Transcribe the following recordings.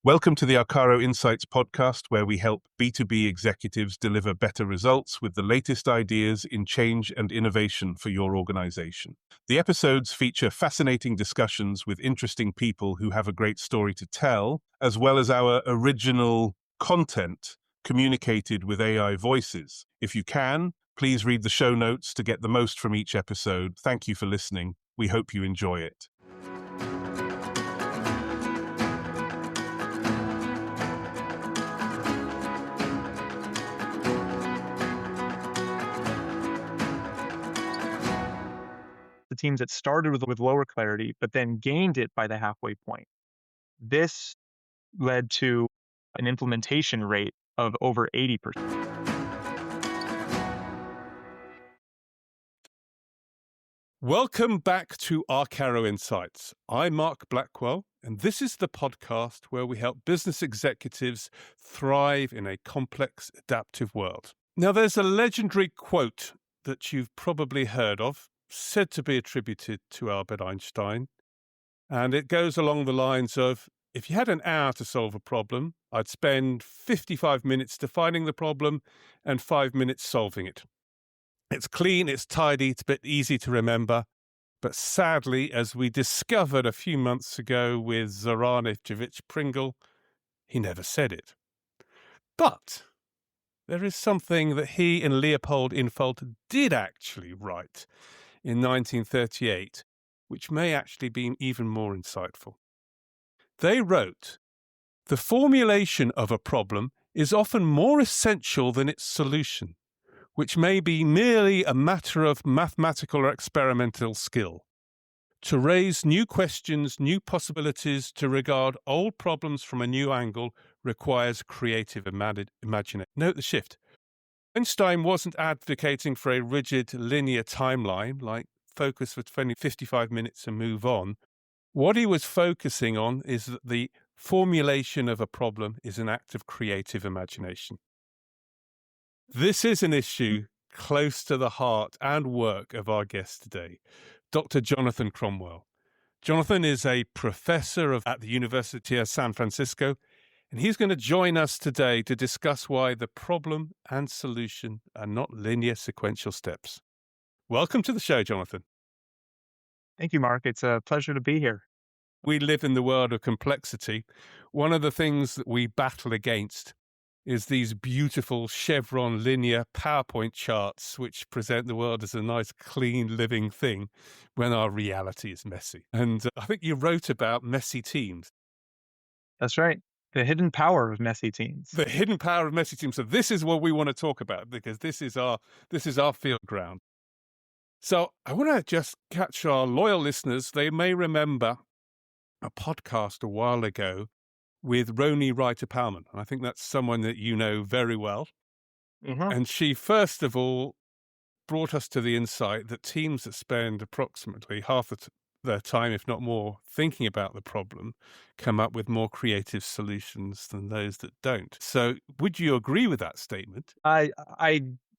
Welcome to the Arcaro Insights podcast, where we help B2B executives deliver better results with the latest ideas in change and innovation for your organization. The episodes feature fascinating discussions with interesting people who have a great story to tell, as well as our original content communicated with AI voices. If you can, please read the show notes to get the most from each episode. Thank you for listening. We hope you enjoy it. The teams that started with lower clarity, but then gained it by the halfway point. This led to an implementation rate of over 80%. Welcome back to Arcaro Insights. I'm Mark Blackwell, and this is the podcast where we help business executives thrive in a complex, adaptive world. Now, there's a legendary quote that you've probably heard of, said to be attributed to Albert Einstein, and it goes along the lines of, if you had an hour to solve a problem, I'd spend 55 minutes defining the problem and 5 minutes solving it. It's clean, it's tidy, it's a bit easy to remember, but sadly, as we discovered a few months ago with Zoran Ivkovic Pringle, he never said it. But there is something that he and Leopold Infalt did actually write in 1938, which may actually be even more insightful. They wrote, "The formulation of a problem is often more essential than its solution, which may be merely a matter of mathematical or experimental skill. To raise new questions, new possibilities, to regard old problems from a new angle requires creative imagination." Note the shift. Einstein wasn't advocating for a rigid linear timeline, like focus for 55 minutes and move on. What he was focusing on is that the formulation of a problem is an act of creative imagination. This is an issue close to the heart and work of our guest today, Dr. Johnathan Cromwell. Johnathan is a professor at the University of San Francisco, and he's going to join us today to discuss why the problem and solution are not linear sequential steps. Welcome to the show, Johnathan. Thank you, Mark. It's a pleasure to be here. We live in the world of complexity. One of the things that we battle against is these beautiful chevron linear PowerPoint charts, which present the world as a nice, clean, living thing when our reality is messy. And I think you wrote about messy teams. That's right. The hidden power of messy teams. The hidden power of messy teams. So this is what we want to talk about, because this is our field ground. So I want to just catch our loyal listeners. They may remember a podcast a while ago with Roni Reiter-Palman. And I think that's someone that you know very well. Mm-hmm. And she, first of all, brought us to the insight that teams that spend approximately half their time, if not more, thinking about the problem, come up with more creative solutions than those that don't. So would you agree with that statement?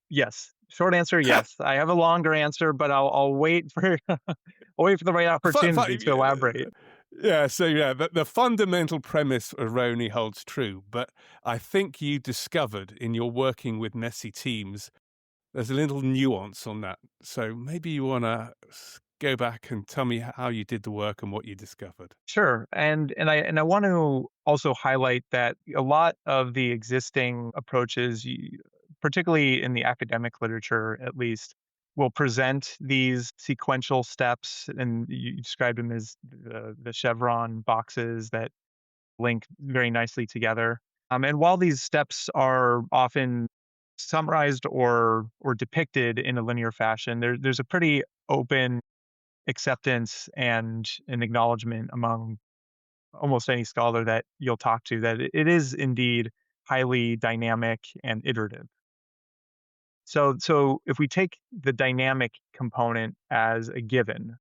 Yes. Short answer, yes. I have a longer answer, but I'll wait for the right opportunity to elaborate. Yeah, so the fundamental premise of Roni holds true, but I think you discovered in your working with messy teams, there's a little nuance on that. So maybe you want to go back and tell me how you did the work and what you discovered. Sure. And I want to also highlight that a lot of the existing approaches, particularly in the academic literature at least, will present these sequential steps, and you described them as the chevron boxes that link very nicely together. And while these steps are often summarized or depicted in a linear fashion, there's a pretty open acceptance and an acknowledgement among almost any scholar that you'll talk to that it is indeed highly dynamic and iterative. So if we take the dynamic component as a given,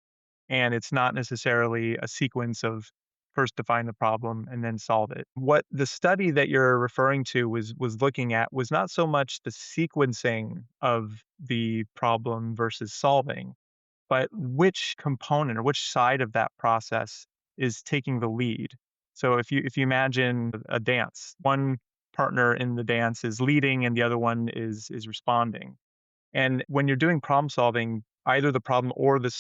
and it's not necessarily a sequence of first define the problem and then solve it. What the study that you're referring to was looking at was not so much the sequencing of the problem versus solving, but which component or which side of that process is taking the lead. So if you imagine a dance, one partner in the dance is leading and the other one is responding. And when you're doing problem solving, either the problem or the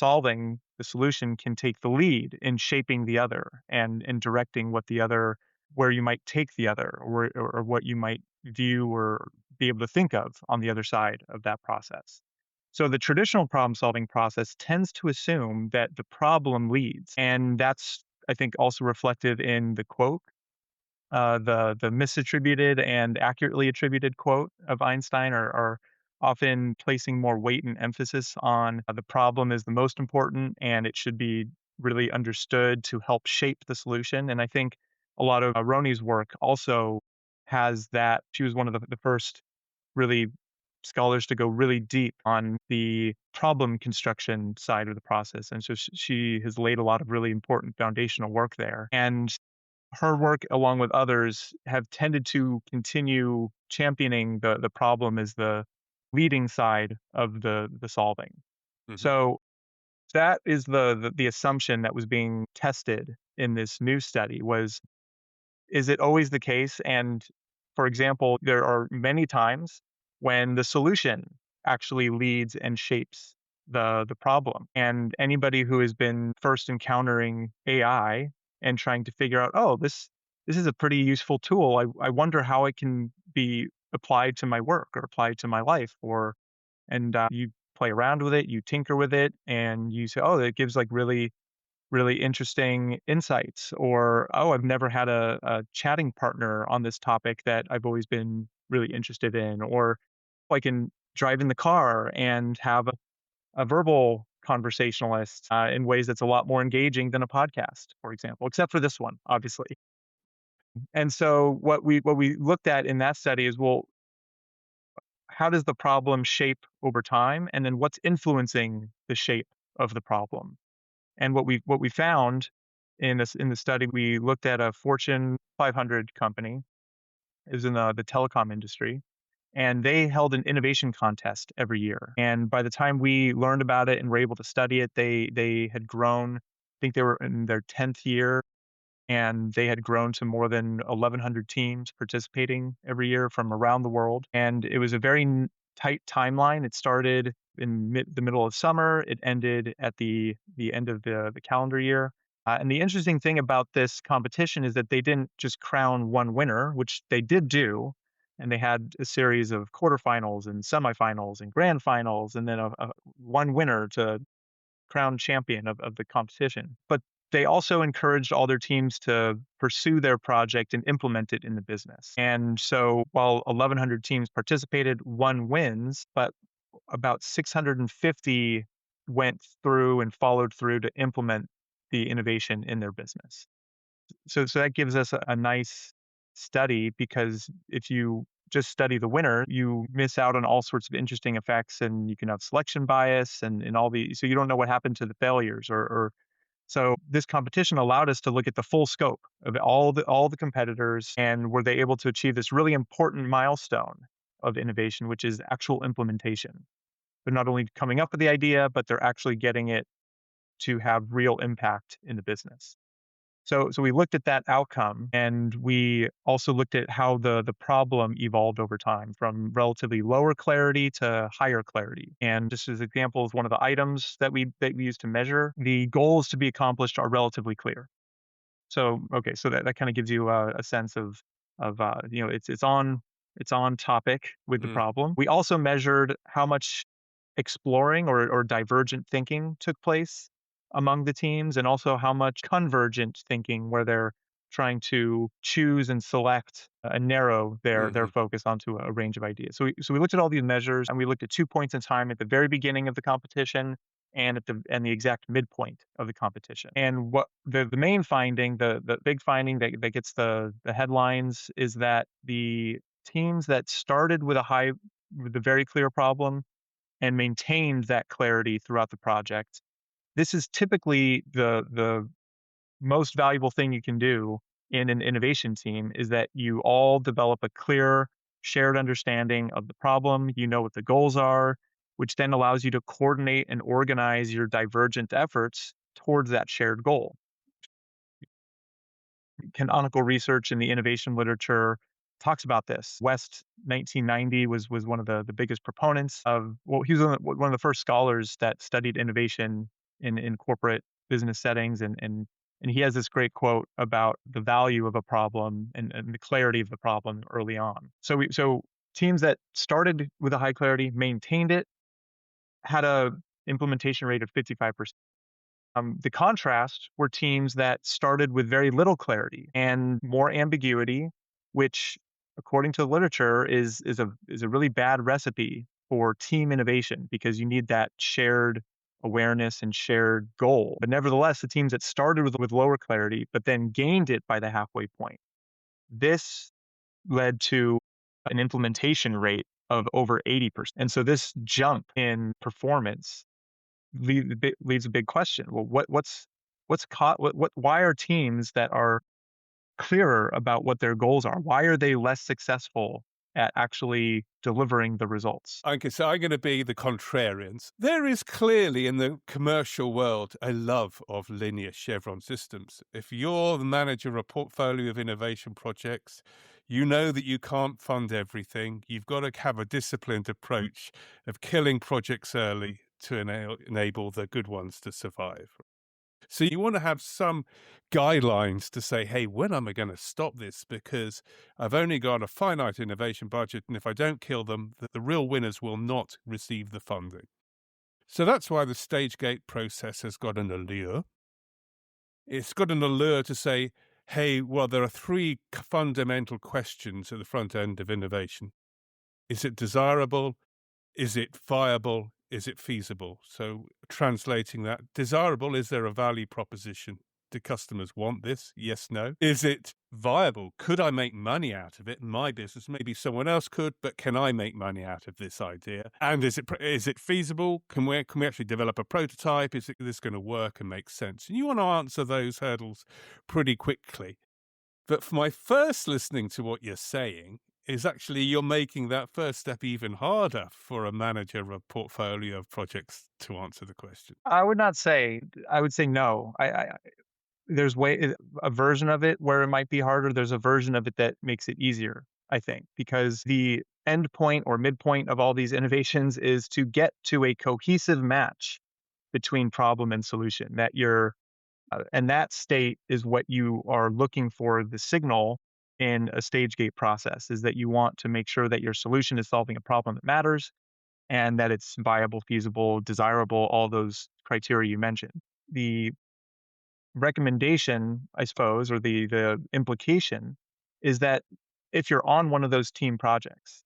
solution can take the lead in shaping the other and directing what the other, where you might take the other, or what you might view or be able to think of on the other side of that process. So the traditional problem solving process tends to assume that the problem leads. And that's, I think, also reflective in the quote, the misattributed and accurately attributed quote of Einstein are often placing more weight and emphasis on the problem is the most important and it should be really understood to help shape the solution. And I think a lot of Roni's work also has that. She was one of the first really scholars to go really deep on the problem construction side of the process. And so she has laid a lot of really important foundational work there. And her work, along with others, have tended to continue championing the problem as the leading side of the solving. Hmm. So that is the assumption that was being tested in this new study was, is it always the case? And for example, there are many times when the solution actually leads and shapes the problem. And anybody who has been first encountering AI and trying to figure out, oh, this is a pretty useful tool. I wonder how it can be applied to my work or applied to my life. Or and you play around with it, you tinker with it, and you say, oh, it gives like really interesting insights. Or, oh, I've never had a chatting partner on this topic that I've always been really interested in. Or I can drive in the car and have a verbal conversationalist in ways that's a lot more engaging than a podcast, for example, except for this one, obviously. And so what we looked at in that study is, well, how does the problem shape over time? And then what's influencing the shape of the problem? And what we found in the study, we looked at a Fortune 500 company. It was in the telecom industry, and they held an innovation contest every year. And by the time we learned about it and were able to study it, they had grown. I think they were in their 10th year, and they had grown to more than 1,100 teams participating every year from around the world. And it was a very tight timeline. It started in the middle of summer. It ended at the end of the calendar year. And the interesting thing about this competition is that they didn't just crown one winner, which they did do. And they had a series of quarterfinals and semifinals and grand finals, and then a one winner to crown champion of the competition. But they also encouraged all their teams to pursue their project and implement it in the business. And so while 1,100 teams participated, one wins, but about 650 went through and followed through to implement the innovation in their business. So that gives us a nice study, because if you just study the winner, you miss out on all sorts of interesting effects, and you can have selection bias and all the, so you don't know what happened to the failures, or so this competition allowed us to look at the full scope of all the competitors, and were they able to achieve this really important milestone of innovation, which is actual implementation. They're not only coming up with the idea, but they're actually getting it to have real impact in the business. So we looked at that outcome, and we also looked at how the problem evolved over time from relatively lower clarity to higher clarity. And just as examples, one of the items that we use to measure the goals to be accomplished are relatively clear. So okay, so that kind of gives you a sense of it's on topic with the Mm. problem. We also measured how much exploring or divergent thinking took place among the teams, and also how much convergent thinking, where they're trying to choose and select and narrow their Hmm. focus onto a range of ideas. So we looked at all these measures, and we looked at 2 points in time at the very beginning of the competition and at the exact midpoint of the competition. And what the main finding, the big finding that gets the headlines, is that the teams that started with a very clear problem and maintained that clarity throughout the project. This is typically the most valuable thing you can do in an innovation team, is that you all develop a clear shared understanding of the problem. You know what the goals are, which then allows you to coordinate and organize your divergent efforts towards that shared goal. Canonical research in the innovation literature talks about this. West 1990 was one of the biggest proponents of, well, he was one of the first scholars that studied innovation in corporate business settings, and he has this great quote about the value of a problem and the clarity of the problem early on. So teams that started with a high clarity, maintained it, had a implementation rate of 55%. The contrast were teams that started with very little clarity and more ambiguity, which, according to the literature, is a really bad recipe for team innovation because you need that shared awareness and shared goal. But nevertheless, the teams that started with lower clarity but then gained it by the halfway point, this led to an implementation rate of over 80%. And so this jump in performance leaves a big question. Well, why are teams that are clearer about what their goals are? Why are they less successful at actually delivering the results? Okay, so I'm going to be the contrarians. There is clearly in the commercial world a love of linear chevron systems. If you're the manager of a portfolio of innovation projects, you know that you can't fund everything. You've got to have a disciplined approach of killing projects early to enable the good ones to survive. So you want to have some guidelines to say, hey, when am I going to stop this? Because I've only got a finite innovation budget, and if I don't kill them, the real winners will not receive the funding. So that's why the stage gate process has got an allure. It's got an allure to say, hey, well, there are three fundamental questions at the front end of innovation. Is it desirable? Is it viable? Is it feasible? So translating that, desirable, is there a value proposition? Do customers want this? Yes, no. Is it viable? Could I make money out of it in my business? Maybe someone else could, but can I make money out of this idea? And is it feasible? Can we actually develop a prototype? Is this going to work and make sense? And you want to answer those hurdles pretty quickly. But for my first listening to what you're saying is actually you're making that first step even harder for a manager of a portfolio of projects to answer the question. I would not say. I would say no. There's a version of it where it might be harder. There's a version of it that makes it easier, I think, because the end point or midpoint of all these innovations is to get to a cohesive match between problem and solution. And that state is what you are looking for the signal in a stage gate process, is that you want to make sure that your solution is solving a problem that matters and that it's viable, feasible, desirable, all those criteria you mentioned. The recommendation, I suppose, or the implication is that if you're on one of those team projects,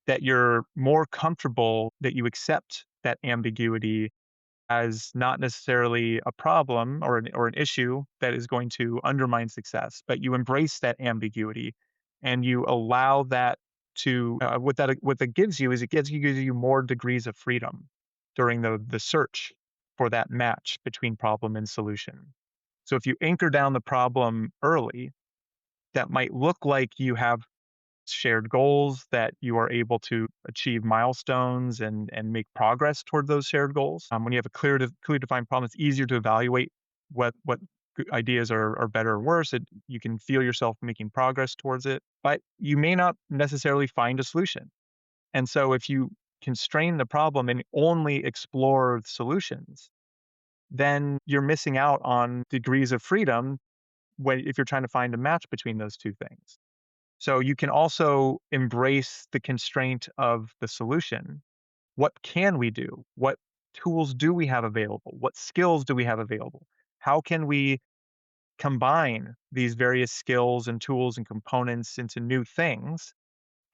that you're more comfortable, that you accept that ambiguity as not necessarily a problem or an issue that is going to undermine success, but you embrace that ambiguity and you allow that to what that gives you is it gives you more degrees of freedom during the search for that match between problem and solution. So if you anchor down the problem early, that might look like you have shared goals, that you are able to achieve milestones and make progress toward those shared goals. When you have a clearly defined problem, it's easier to evaluate what ideas are better or worse. You can feel yourself making progress towards it, but you may not necessarily find a solution. And so if you constrain the problem and only explore solutions, then you're missing out on degrees of freedom if you're trying to find a match between those two things. So you can also embrace the constraint of the solution. What can we do? What tools do we have available? What skills do we have available? How can we combine these various skills and tools and components into new things?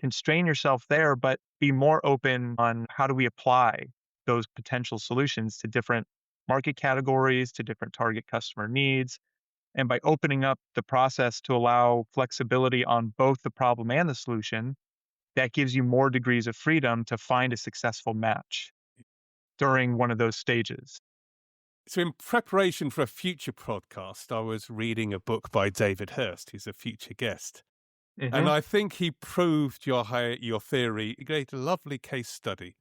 Constrain yourself there, but be more open on how do we apply those potential solutions to different market categories, to different target customer needs. And by opening up the process to allow flexibility on both the problem and the solution, that gives you more degrees of freedom to find a successful match during one of those stages. So in preparation for a future podcast, I was reading a book by David Hurst, who's a future guest. And I think he proved your theory. He gave a lovely case study.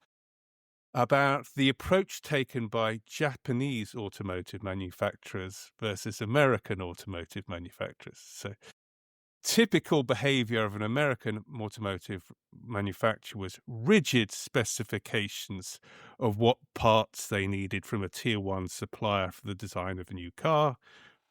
about the approach taken by Japanese automotive manufacturers versus American automotive manufacturers. So, typical behavior of an American automotive manufacturer was rigid specifications of what parts they needed from a tier one supplier for the design of a new car.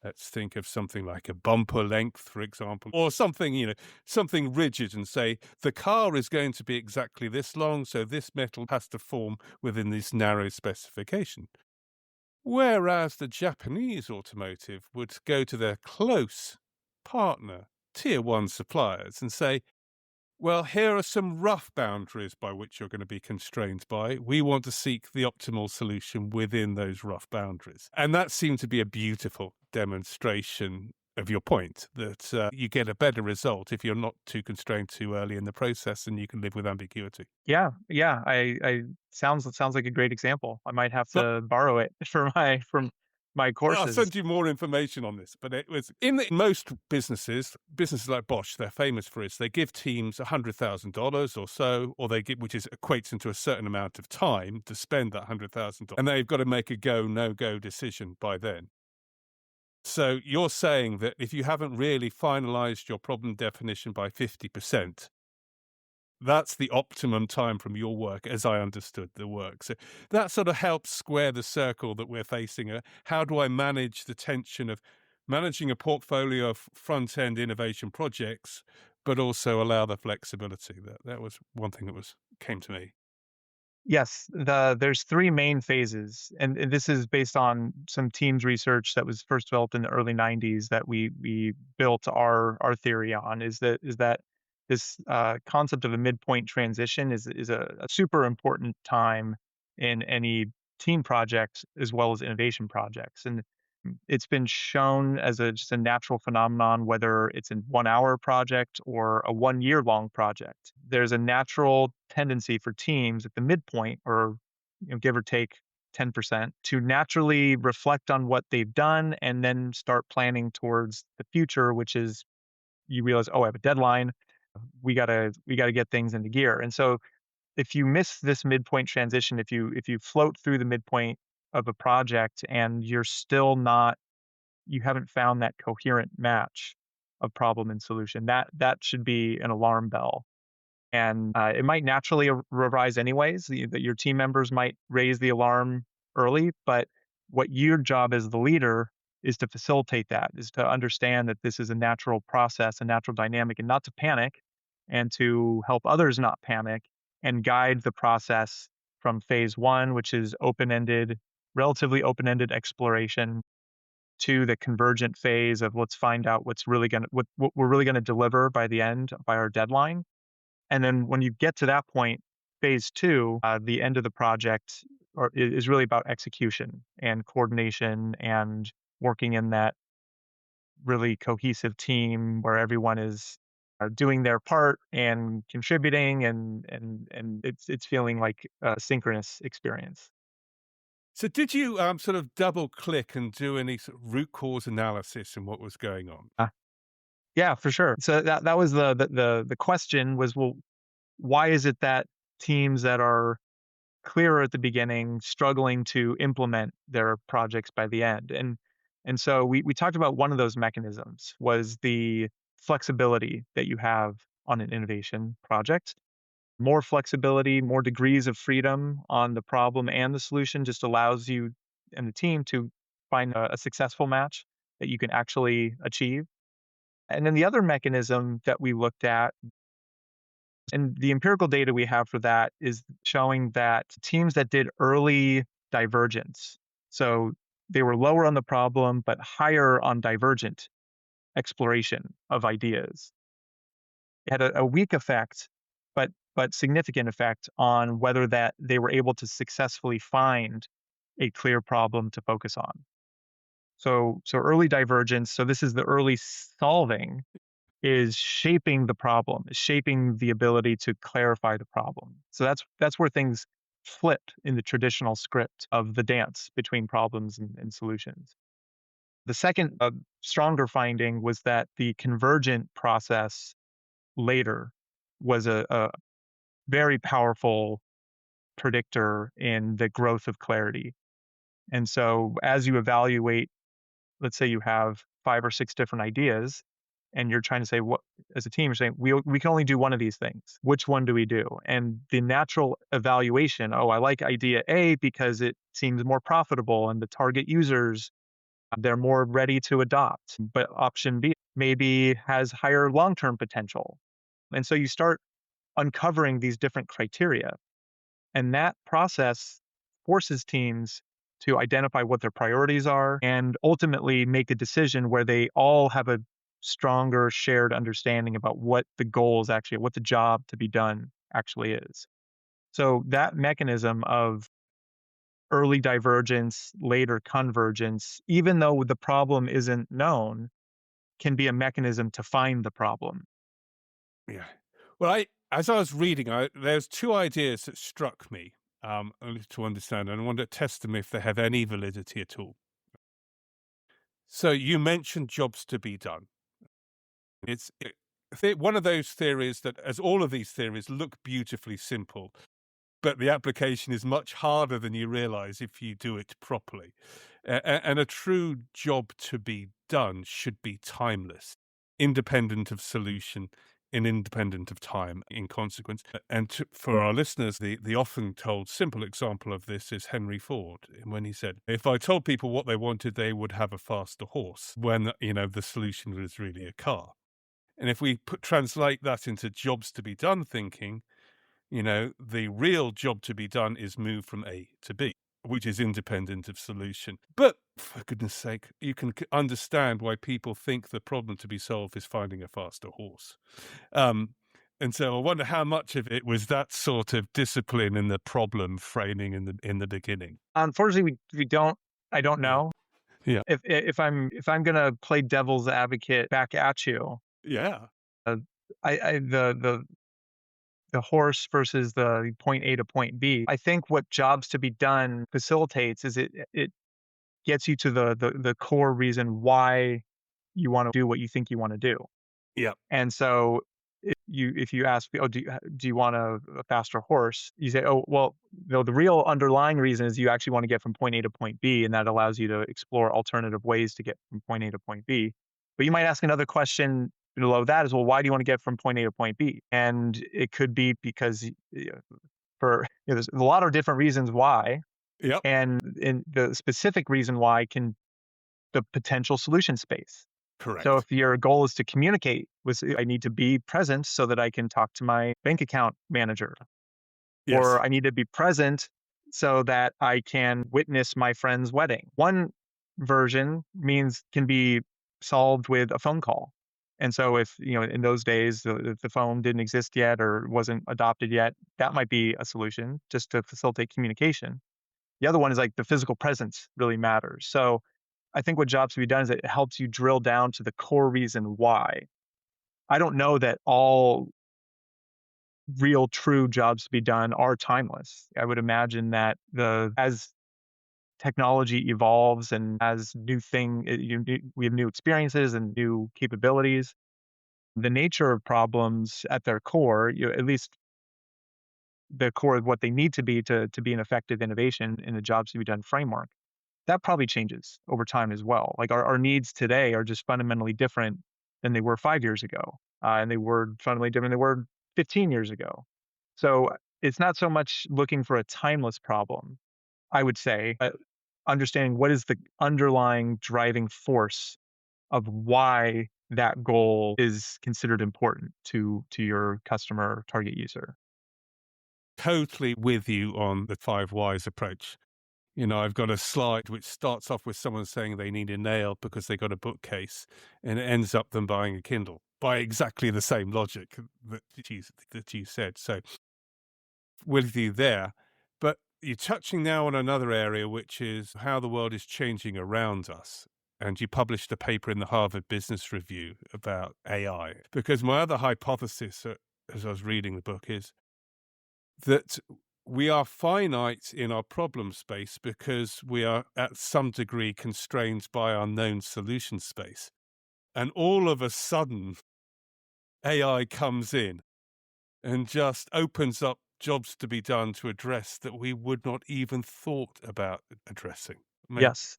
Let's think of something like a bumper length, for example, or something, something rigid, and say the car is going to be exactly this long, so this metal has to form within this narrow specification. Whereas the Japanese automotive would go to their close partner, tier one suppliers, and say, well, here are some rough boundaries by which you're going to be constrained by. We want to seek the optimal solution within those rough boundaries. And that seemed to be a beautiful demonstration of your point, that you get a better result if you're not too constrained too early in the process and you can live with ambiguity. Yeah, yeah. I sounds like a great example. I might have So to borrow it for my I'll courses. send you more information on this, but it was most businesses like Bosch, they're famous for this. They give teams $100,000 or so, or they give, which is equates into a certain amount of time to spend that $100,000, and they've got to make a go, no go decision by then. So you're saying that if you haven't really finalized your problem definition by 50%, that's the optimum time from your work, as I understood the work. So that sort of helps square the circle that we're facing. How do I manage the tension of managing a portfolio of front-end innovation projects, but also allow the flexibility? That was one thing that came to me. Yes, there's 3 main phases, and this is based on some teams research that was first developed in the early '90s that we built our theory on, is that this, concept of a midpoint transition is a super important time in any team project as well as innovation projects, and it's been shown as just a natural phenomenon, whether it's a 1-hour project or a 1-year long project. There's a natural tendency for teams at the midpoint, or give or take 10%, to naturally reflect on what they've done and then start planning towards the future, which is you realize, oh, I have a deadline. We gotta get things into gear. And so if you miss this midpoint transition, if you float through the midpoint of a project and you haven't found that coherent match of problem and solution, that should be an alarm bell. And it might naturally arise anyways, that your team members might raise the alarm early, but what your job as the leader is to facilitate that, is to understand that this is a natural process, a natural dynamic, and not to panic, and to help others not panic and guide the process from phase one, which is relatively open-ended exploration, to the convergent phase of let's find out what we're really gonna deliver by the end, by our deadline. And then when you get to that point, phase two, the end of the project is really about execution and coordination and working in that really cohesive team where everyone is doing their part and contributing, and it's feeling like a synchronous experience. So did you sort of double click and do any sort of root cause analysis in what was going on? Yeah, for sure. So that was the question was, well, why is it that teams that are clearer at the beginning struggling to implement their projects by the end? And so we talked about one of those mechanisms was the flexibility that you have on an innovation project. More flexibility, more degrees of freedom on the problem and the solution just allows you and the team to find a successful match that you can actually achieve. And then the other mechanism that we looked at, and the empirical data we have for that, is showing that teams that did early divergence, so they were lower on the problem, but higher on divergent exploration of ideas, it had a weak effect, but significant effect on whether that they were able to successfully find a clear problem to focus on. So early divergence, so this is the early solving, is shaping the problem, is shaping the ability to clarify the problem. So that's where things flip in the traditional script of the dance between problems and solutions. The second stronger finding was that the convergent process later was a very powerful predictor in the growth of clarity. And so as you evaluate, let's say you have 5 or 6 different ideas and you're trying to say what as a team, you're saying, we can only do one of these things. Which one do we do? And the natural evaluation, oh, I like idea A because it seems more profitable and the target users, they're more ready to adopt. But option B maybe has higher long-term potential. And so you start uncovering these different criteria. And that process forces teams to identify what their priorities are and ultimately make a decision where they all have a stronger shared understanding about what the goals actually, what the job to be done actually is. So that mechanism of early divergence, later convergence, even though the problem isn't known, can be a mechanism to find the problem. Yeah. Well, as I was reading, there's two ideas that struck me, only to understand, and I want to test them if they have any validity at all. So you mentioned jobs to be done. One of those theories that, as all of these theories, look beautifully simple, but the application is much harder than you realize if you do it properly. And a true job to be done should be timeless, independent of solution, and independent of time in consequence. For our listeners, the often told simple example of this is Henry Ford, when he said, if I told people what they wanted, they would have a faster horse, when, the solution was really a car. And if we translate that into jobs to be done thinking, the real job to be done is move from A to B, which is independent of solution. But for goodness sake, you can understand why people think the problem to be solved is finding a faster horse. And so I wonder how much of it was that sort of discipline in the problem framing in the beginning. Unfortunately, we don't. I don't Yeah. know. Yeah. If I'm gonna play devil's advocate back at you, Yeah. uh, I the horse versus the point A to point B. I think what jobs to be done facilitates is it gets you to the core reason why you want to do what you think you want to do. Yeah. And so if you ask, oh, do you want a faster horse? You say, oh, well, no, the real underlying reason is you actually want to get from point A to point B, and that allows you to explore alternative ways to get from point A to point B. But you might ask another question below that is, well, why do you want to get from point A to point B? And it could be because there's a lot of different reasons why, Yep. and in the specific reason why can the potential solution space. So Correct. if your goal is to communicate with, I need to be present so that I can talk to my bank account manager, Yes. or I need to be present so that I can witness my friend's wedding. One version means can be solved with a phone call. And so if, in those days, if the phone didn't exist yet or wasn't adopted yet, that might be a solution just to facilitate communication. The other one is like the physical presence really matters. So I think what jobs to be done is it helps you drill down to the core reason why. I don't know that all real true jobs to be done are timeless. I would imagine that the as technology evolves and as we have new experiences and new capabilities, the nature of problems at their core, at least the core of what they need to be an effective innovation in a jobs to be done framework, that probably changes over time as well. Like our needs today are just fundamentally different than they were 5 years ago. And they were fundamentally different than they were 15 years ago. So it's not so much looking for a timeless problem, I would say, understanding what is the underlying driving force of why that goal is considered important to your customer target user. Totally with you on the 5 whys approach. I've got a slide which starts off with someone saying they need a nail because they got a bookcase, and it ends up them buying a Kindle by exactly the same logic that you said. So with you there, but you're touching now on another area, which is how the world is changing around us. And you published a paper in the Harvard Business Review about AI. Because my other hypothesis, as I was reading the book, is that we are finite in our problem space because we are at some degree constrained by our known solution space. And all of a sudden, AI comes in and just opens up jobs to be done to address that we would not even thought about addressing. Maybe, Yes.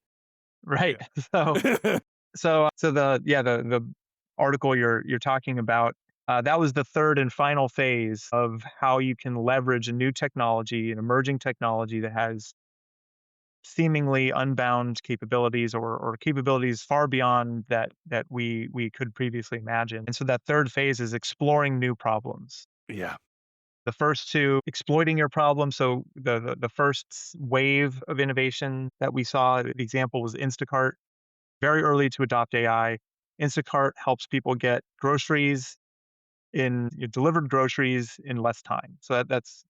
Right. yeah. So so the article you're talking about, that was the third and final phase of how you can leverage a new technology, an emerging technology that has seemingly unbound capabilities or capabilities far beyond that we could previously imagine. And so that third phase is exploring new problems. Yeah, The first two, exploiting your problem. So the first wave of innovation that we saw, the example was Instacart, very early to adopt AI. Instacart helps people get groceries delivered groceries in less time. So that's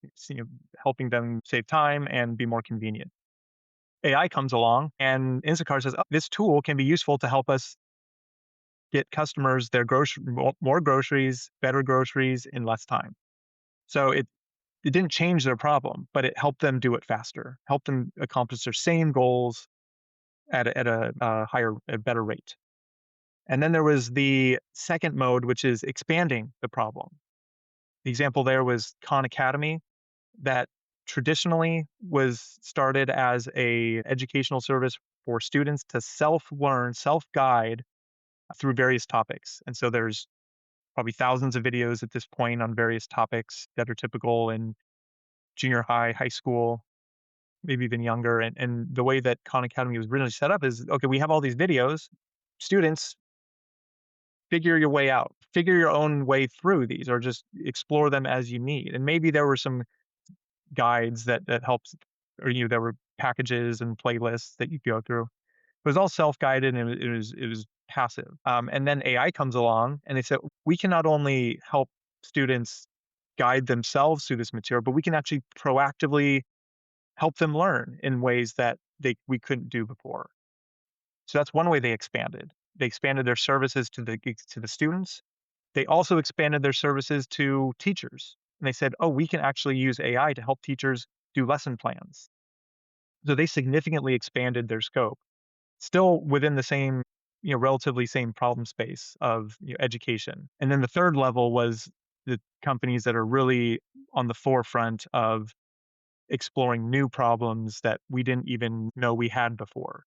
helping them save time and be more convenient. AI comes along and Instacart says, oh, this tool can be useful to help us get customers their more groceries, better groceries in less time. So it didn't change their problem, but it helped them do it faster, helped them accomplish their same goals at a better rate. And then there was the second mode, which is expanding the problem. The example there was Khan Academy, that traditionally was started as a educational service for students to self-learn, self-guide through various topics. And so there's probably thousands of videos at this point on various topics that are typical in junior high, high school, maybe even younger. And the way that Khan Academy was originally set up is, okay, we have all these videos. Students, figure your way out, figure your own way through these, or just explore them as you need. And maybe there were some guides that helps, or there were packages and playlists that you go through. It was all self-guided and it was passive. And then AI comes along and they said we can not only help students guide themselves through this material, but we can actually proactively help them learn in ways that we couldn't do before. So that's one way they expanded. They expanded their services to the students. They also expanded their services to teachers. And they said, "Oh, we can actually use AI to help teachers do lesson plans." So they significantly expanded their scope, still within the same, relatively same problem space of education. And then the third level was the companies that are really on the forefront of exploring new problems that we didn't even know we had before.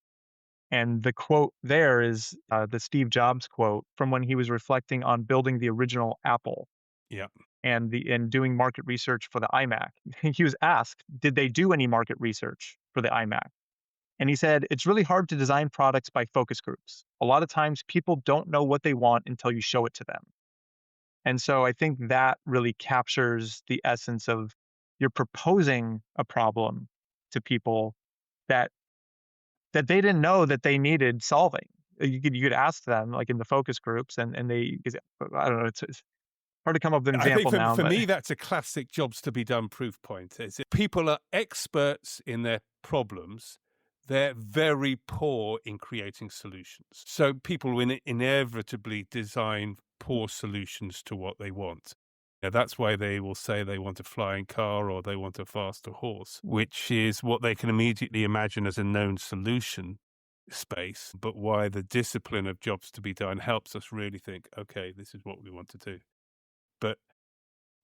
And the quote there is the Steve Jobs quote from when he was reflecting on building the original Apple yeah. and doing market research for the iMac. He was asked, did they do any market research for the iMac? And he said, it's really hard to design products by focus groups. A lot of times people don't know what they want until you show it to them. And so I think that really captures the essence of you're proposing a problem to people that they didn't know that they needed solving. You could ask them like in the focus groups and they 'cause I don't know, it's hard to come up with an I think example now, for but me, that's a classic jobs to be done proof point. Is if people are experts in their problems, they're very poor in creating solutions. So people will inevitably design poor solutions to what they want. That's why they will say they want a flying car or they want a faster horse, which is what they can immediately imagine as a known solution space, but why the discipline of jobs to be done helps us really think, okay, this is what we want to do. But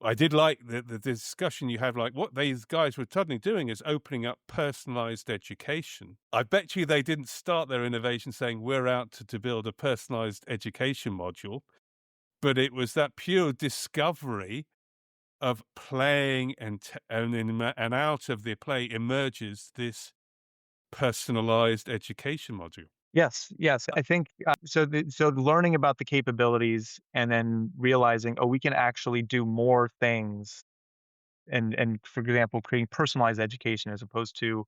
I did like the discussion you had, like what these guys were suddenly doing is opening up personalized education. I bet you they didn't start their innovation saying we're out to build a personalized education module, but it was that pure discovery of playing and out of the play emerges this personalized education module. yes, yes, I think so learning about the capabilities and then realizing, oh, we can actually do more things and for example, creating personalized education as opposed to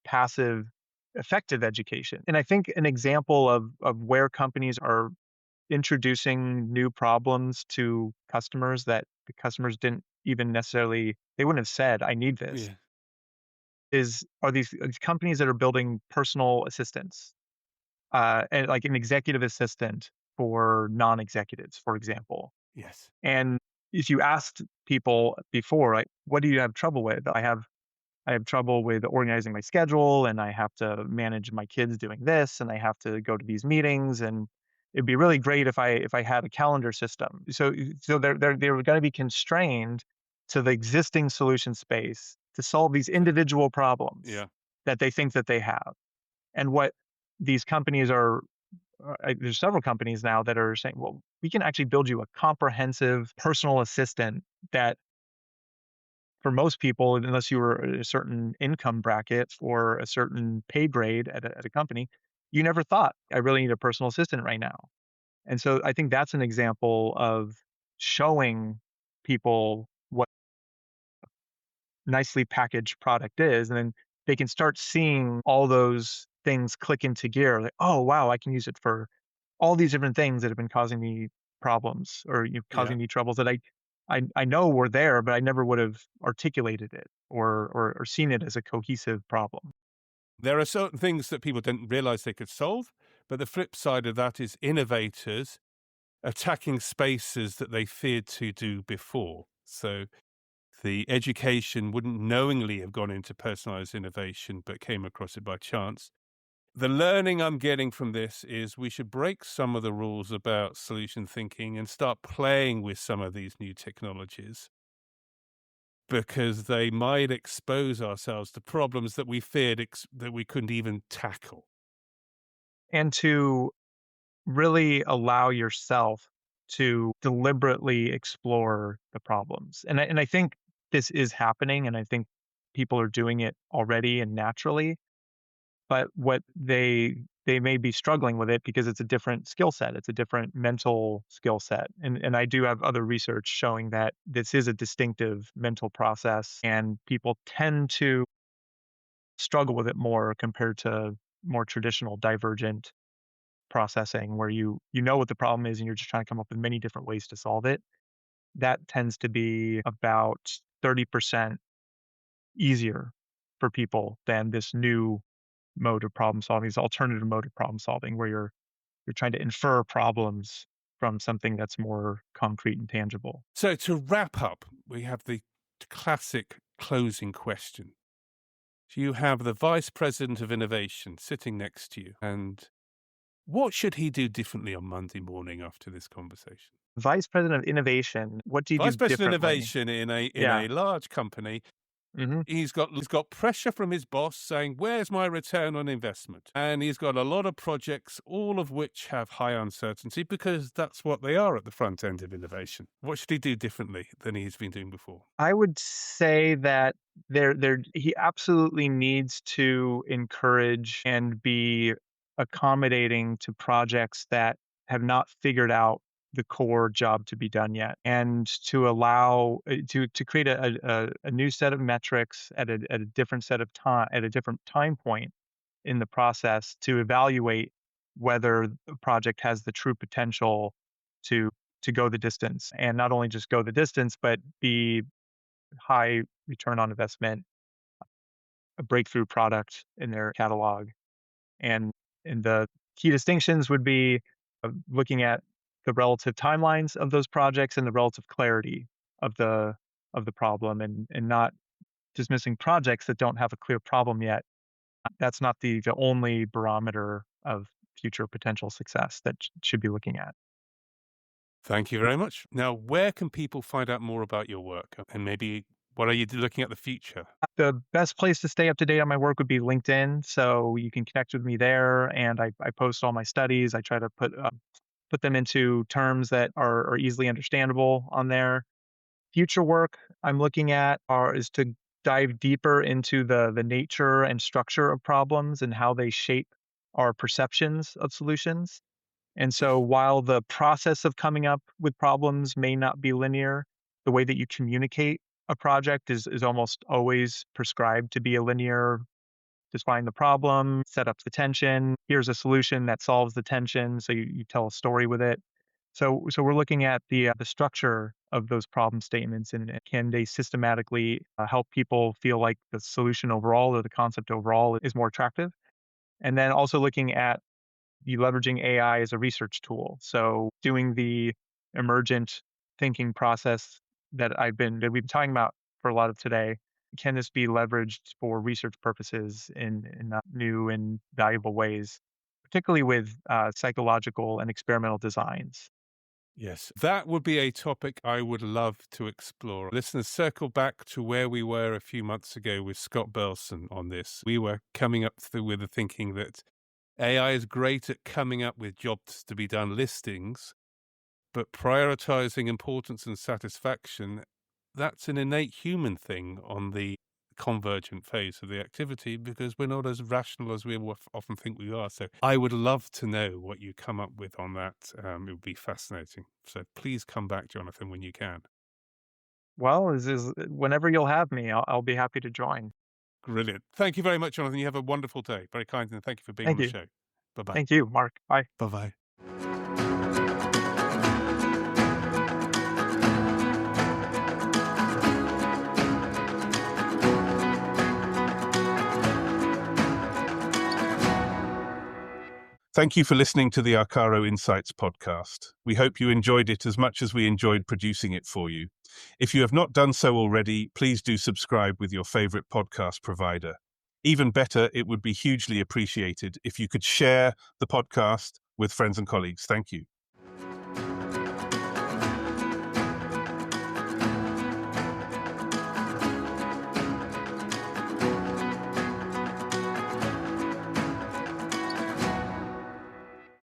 passive effective education. And I think an example of where companies are introducing new problems to customers that the customers didn't even necessarily they wouldn't have said, "I need this," Yeah. are these companies that are building personal assistants, and like an executive assistant for non-executives, for example. Yes. And if you asked people before, like, "What do you have trouble with?" I have trouble with organizing my schedule, and I have to manage my kids doing this, and I have to go to these meetings, and it'd be really great if I had a calendar system. So they're going to be constrained to the existing solution space to solve these individual problems Yeah. that they think that they have. And what these companies are, there's several companies now that are saying, well, we can actually build you a comprehensive personal assistant that for most people, unless you were at a certain income bracket or a certain pay grade at a company, you never thought, I really need a personal assistant right now. And so I think that's an example of showing people what nicely packaged product is, and then they can start seeing all those things click into gear. Like, oh wow, I can use it for all these different things that have been causing me problems or Yeah. causing me troubles that I know were there, but I never would have articulated it or seen it as a cohesive problem. There are certain things that people didn't realize they could solve, but the flip side of that is innovators attacking spaces that they feared to do before. So the education wouldn't knowingly have gone into personalized innovation, but came across it by chance. The learning I'm getting from this is we should break some of the rules about solution thinking and start playing with some of these new technologies because they might expose ourselves to problems that we feared that we couldn't even tackle. And to really allow yourself to deliberately explore the problems. And I think this is happening, and I think people are doing it already and naturally. But what they may be struggling with it because it's a different skill set. It's a different mental skill set. And I do have other research showing that this is a distinctive mental process, and people tend to struggle with it more compared to more traditional divergent processing where you know what the problem is and you're just trying to come up with many different ways to solve it. That tends to be about 30% easier for people than this new mode of problem solving, this alternative mode of problem solving where you're trying to infer problems from something that's more concrete and tangible. So to wrap up, we have the classic closing question. You have the vice president of innovation sitting next to you, and what should he do differently on Monday morning after this conversation? Vice president of innovation, what do you do Vice president of differently? innovation in Yeah. a large company. Hmm. He's got pressure from his boss saying, "Where's my return on investment?" And he's got a lot of projects, all of which have high uncertainty because that's what they are at the front end of innovation. What should he do differently than he's been doing before? I would say that he absolutely needs to encourage and be accommodating to projects that have not figured out the core job to be done yet, and to allow to create a new set of metrics at a different set of time at a different time point in the process to evaluate whether a project has the true potential to go the distance, and not only just go the distance, but be high return on investment, a breakthrough product in their catalog. And the key distinctions would be looking at the relative timelines of those projects and the relative clarity of the problem, and not dismissing projects that don't have a clear problem yet. That's not the only barometer of future potential success that should be looking at. Thank you very much. Now, where can people find out more about your work? And maybe what are you looking at the future? The best place to stay up to date on my work would be LinkedIn, so you can connect with me there, and I post all my studies. I try to put them into terms that are easily understandable on there. Future work I'm looking at is to dive deeper into the nature and structure of problems and how they shape our perceptions of solutions. And so while the process of coming up with problems may not be linear, the way that you communicate a project is almost always prescribed to be a linear. Just find the problem, set up the tension. Here's a solution that solves the tension. So you tell a story with it. So we're looking at the structure of those problem statements, and can they systematically help people feel like the solution overall or the concept overall is more attractive. And then also looking at you leveraging AI as a research tool. So doing the emergent thinking process that we've been talking about for a lot of today, can this be leveraged for research purposes in new and valuable ways, particularly with psychological and experimental designs? Yes, that would be a topic I would love to explore. Listeners, circle back to where we were a few months ago with Scott Burleson on this. We were coming up with the thinking that AI is great at coming up with jobs to be done listings, but prioritizing importance and satisfaction, that's an innate human thing on the convergent phase of the activity because we're not as rational as we often think we are. So I would love to know what you come up with on that. It would be fascinating. So please come back, Johnathan, when you can. Well, is whenever you'll have me, I'll be happy to join. Brilliant. Thank you very much, Johnathan. You have a wonderful day. Very kind, and thank you for being on Thank the you. show. Bye-bye. Thank you, Mark. Bye. Bye-bye. Thank you for listening to the Arcaro Insights podcast. We hope you enjoyed it as much as we enjoyed producing it for you. If you have not done so already, please do subscribe with your favorite podcast provider. Even better, it would be hugely appreciated if you could share the podcast with friends and colleagues. Thank you.